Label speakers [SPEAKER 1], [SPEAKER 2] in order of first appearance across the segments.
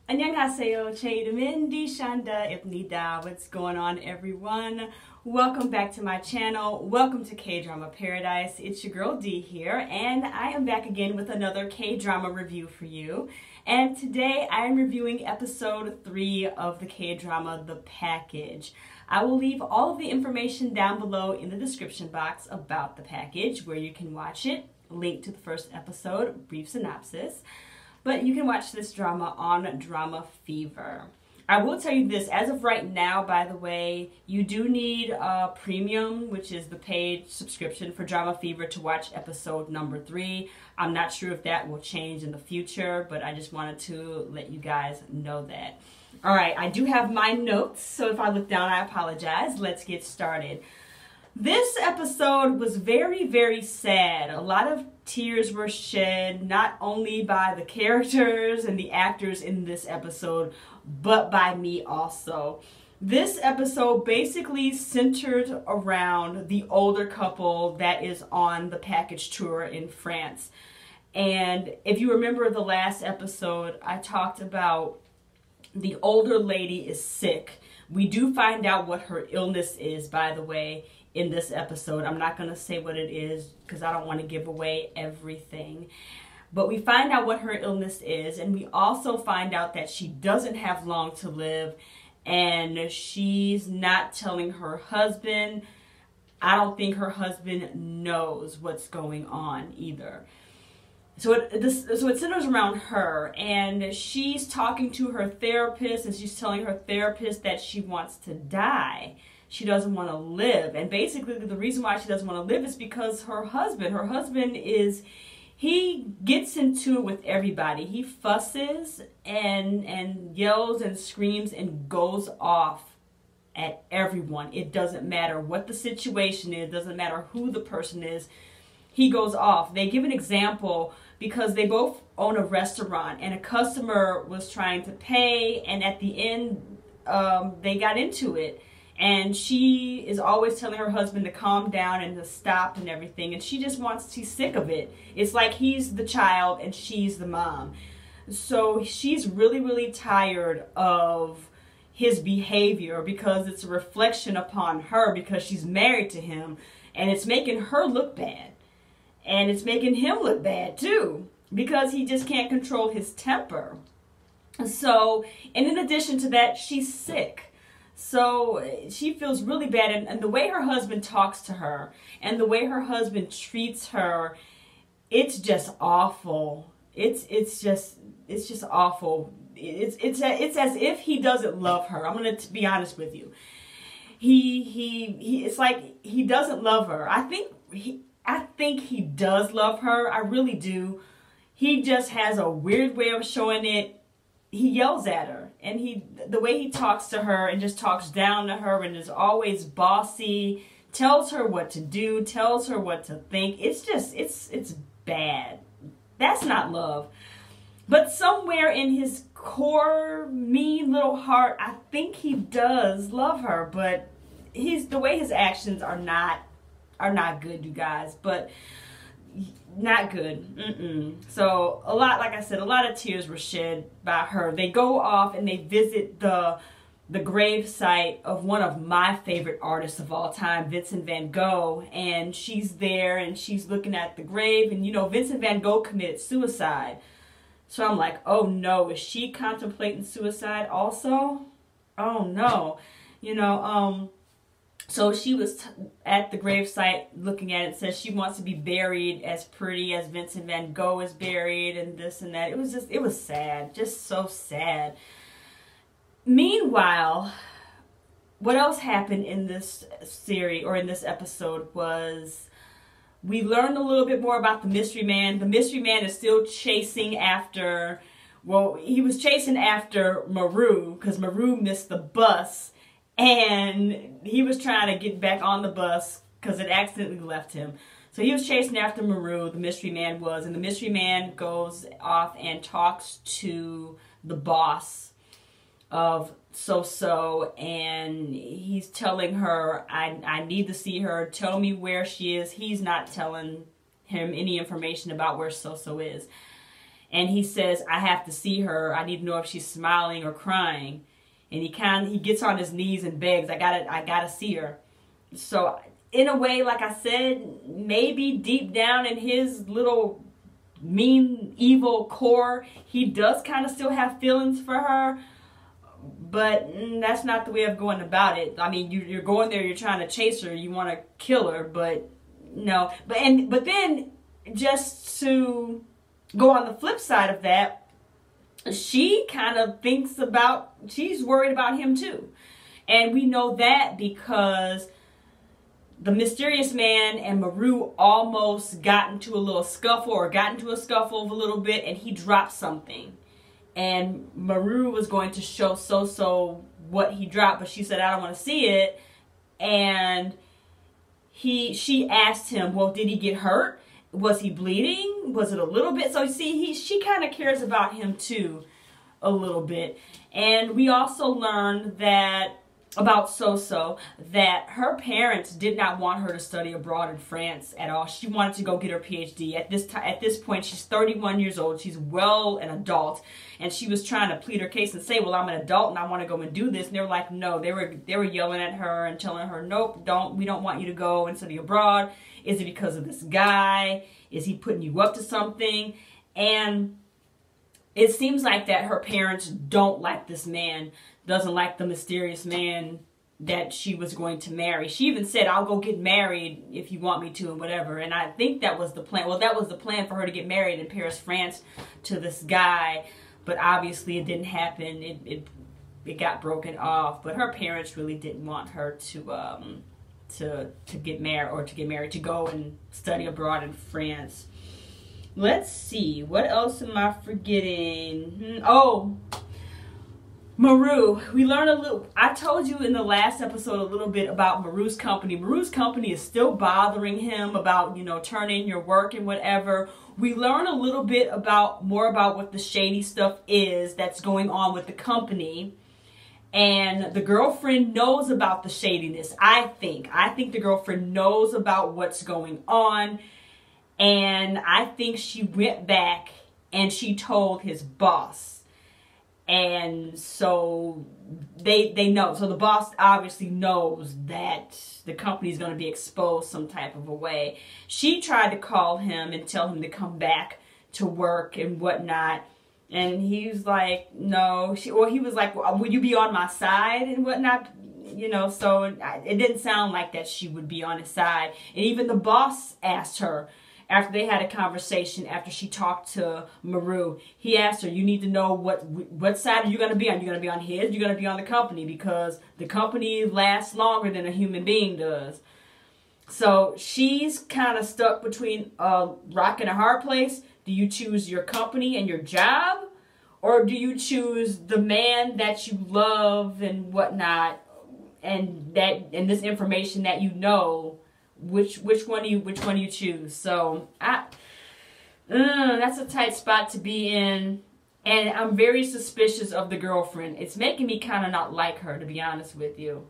[SPEAKER 1] 안녕하세요. 제 이름은 리샨다입니다. What's going on, everyone? Welcome back to my channel. Welcome to K-Drama Paradise. It's your girl D here, and I am back again with another K-Drama review for you. And today I am reviewing episode 3 of the K-Drama The Package. I will leave all of the information down below in the description box about the package, where you can watch it, link to the first episode, brief synopsis. But you can watch this drama on Drama Fever. I will tell you this, as of right now, by the way, you do need a premium, which is the paid subscription for Drama Fever to watch episode number 3. I'm not sure if that will change in the future, but I just wanted to let you guys know that. Alright, I do have my notes, so if I look down, I apologize. Let's get started. This episode was very, very sad. A lot of tears were shed, not only by the characters and the actors in this episode, but by me also. This episode basically centered around the older couple that is on the package tour in France. And if you remember the last episode, I talked about the older lady is sick. We do find out what her illness is, by the way, in this episode. I'm not going to say what it is because I don't want to give away everything. But we find out what her illness is, and we also find out that she doesn't have long to live, and she's not telling her husband. I don't think her husband knows what's going on either. So it centers around her, and she's talking to her therapist, and she's telling her therapist that she wants to die. She doesn't want to live. And basically the reason why she doesn't want to live is because her husband is, he gets into it with everybody. He fusses and yells and screams and goes off at everyone. It doesn't matter what the situation is. It doesn't matter who the person is. He goes off. They give an example because they both own a restaurant, and a customer was trying to pay, and at the end they got into it. And she is always telling her husband to calm down and to stop and everything. And she's sick of it. It's like he's the child and she's the mom. So she's really, really tired of his behavior because it's a reflection upon her because she's married to him. And it's making her look bad. And it's making him look bad too because he just can't control his temper. So, and in addition to that, she's sick. So she feels really bad, and the way her husband talks to her and the way her husband treats her, it's just awful. It's just awful. It's as if he doesn't love her. I'm gonna be honest with you. It's like he doesn't love her. I think he does love her. I really do. He just has a weird way of showing it. He yells at her, and the way he talks to her and just talks down to her and is always bossy, tells her what to do, tells her what to think. It's bad. That's not love. But somewhere in his core, mean little heart, I think he does love her, but the way his actions are not good, you guys. But not good. So like I said, a lot of tears were shed by her. They go off and they visit the grave site of one of my favorite artists of all time, Vincent van Gogh, and she's there and she's looking at the grave, and you know, Vincent van Gogh committed suicide. So I'm like, oh no, is she contemplating suicide also? Oh no. You know, so she was at the gravesite looking at it, says she wants to be buried as pretty as Vincent van Gogh is buried and this and that. It was sad. Just so sad. Meanwhile, what else happened in this series or in this episode was we learned a little bit more about the mystery man. The mystery man is still chasing after, well, he was chasing after Ma-Roo because Ma-Roo missed the bus. And he was trying to get back on the bus because it accidentally left him. So he was chasing after Ma-Roo, the mystery man was. And the mystery man goes off and talks to the boss of So-So. And he's telling her, I need to see her. Tell me where she is. He's not telling him any information about where So-So is. And he says, I have to see her. I need to know if she's smiling or crying. And he gets on his knees and begs, I gotta see her. So in a way, like I said, maybe deep down in his little mean, evil core, he does kind of still have feelings for her. But that's not the way of going about it. I mean, you're going there, you're trying to chase her, you want to kill her, but no. But then, just to go on the flip side of that, she kind of she's worried about him too. And we know that because the mysterious man and Ma-Roo almost got into a little scuffle, or got into a scuffle a little bit, and he dropped something. And Ma-Roo was going to show So-So what he dropped, but she said, I don't want to see it. And she asked him, well, did he get hurt? Was he bleeding? Was it a little bit? So see, she kind of cares about him too, a little bit. And we also learned that about So-So, that her parents did not want her to study abroad in France at all. She wanted to go get her PhD. At this point, she's 31 years old. She's well an adult, and she was trying to plead her case and say, well, I'm an adult and I want to go and do this. And they were like, no. They were yelling at her and telling her, nope, we don't want you to go and study abroad. Is it because of this guy? Is he putting you up to something? And it seems like that her parents don't like this man, doesn't like the mysterious man that she was going to marry. She even said, I'll go get married if you want me to and whatever. And I think that was the plan. Well, that was the plan for her to get married in Paris, France to this guy. But obviously it didn't happen. It got broken off. But her parents really didn't want her to get married, to go and study abroad in France. Let's see, what else am I forgetting? Oh, Ma-Roo. We learned a little. I told you in the last episode a little bit about Ma-Roo's company. Ma-Roo's company is still bothering him about, turn in your work and whatever. We learn a little bit more about what the shady stuff is that's going on with the company. And the girlfriend knows about the shadiness, I think. I think the girlfriend knows about what's going on. And I think she went back and she told his boss. And so they know. So the boss obviously knows that the company's going to be exposed some type of a way. She tried to call him and tell him to come back to work and whatnot. And he was like, no. He was like, well, will you be on my side and whatnot? So it didn't sound like that she would be on his side. And even the boss asked her, after they had a conversation, after she talked to Ma-Roo, he asked her, you need to know what side are you going to be on? You're going to be on his, you're going to be on the company, because the company lasts longer than a human being does. So she's kind of stuck between a rock and a hard place. Do you choose your company and your job? Or do you choose the man that you love and whatnot, and this information that you know? Which one do you choose? So that's a tight spot to be in, and I'm very suspicious of the girlfriend. It's making me kind of not like her, to be honest with you.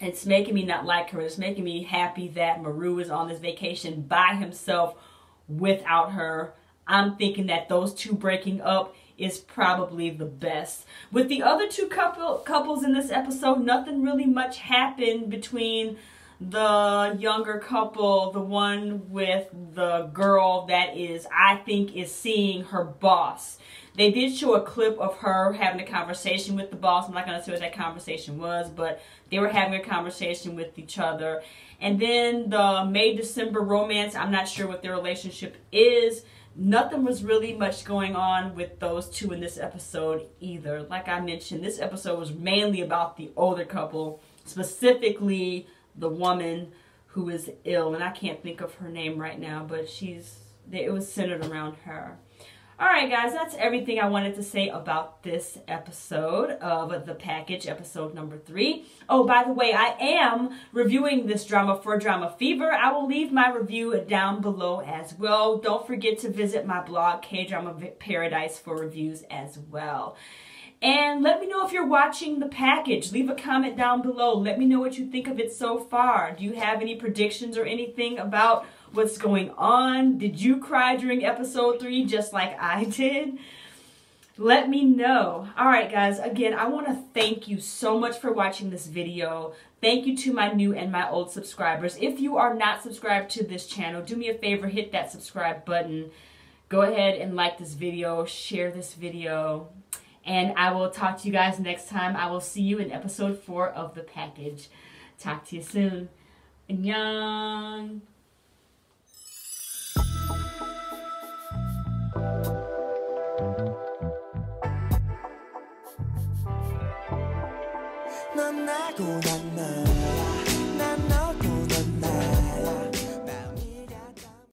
[SPEAKER 1] It's making me not like her. It's making me happy that Ma-Roo is on this vacation by himself without her. I'm thinking that those two breaking up is probably the best. With the other two couples in this episode, nothing really much happened between the younger couple, the one with the girl that I think is seeing her boss. They did show a clip of her having a conversation with the boss. I'm not going to say what that conversation was, but they were having a conversation with each other. And then the May-December romance, I'm not sure what their relationship is. Nothing was really much going on with those two in this episode either. Like I mentioned, this episode was mainly about the older couple, specifically the woman who is ill, and I can't think of her name right now, but it was centered around her. Alright guys, that's everything I wanted to say about this episode of The Package, episode number 3. Oh, by the way, I am reviewing this drama for Drama Fever. I will leave my review down below as well. Don't forget to visit my blog, K-Drama Paradise, for reviews as well. And let me know if you're watching The Package. Leave a comment down below. Let me know what you think of it so far. Do you have any predictions or anything about What's going on? Did you cry during episode 3 just like I did? Let me know. Alright guys, again, I want to thank you so much for watching this video. Thank you to my new and my old subscribers. If you are not subscribed to this channel, do me a favor, hit that subscribe button. Go ahead and like this video, share this video, and I will talk to you guys next time. I will see you in episode 4 of The Package. Talk to you soon. Annyeong.
[SPEAKER 2] 넌 나고 난 나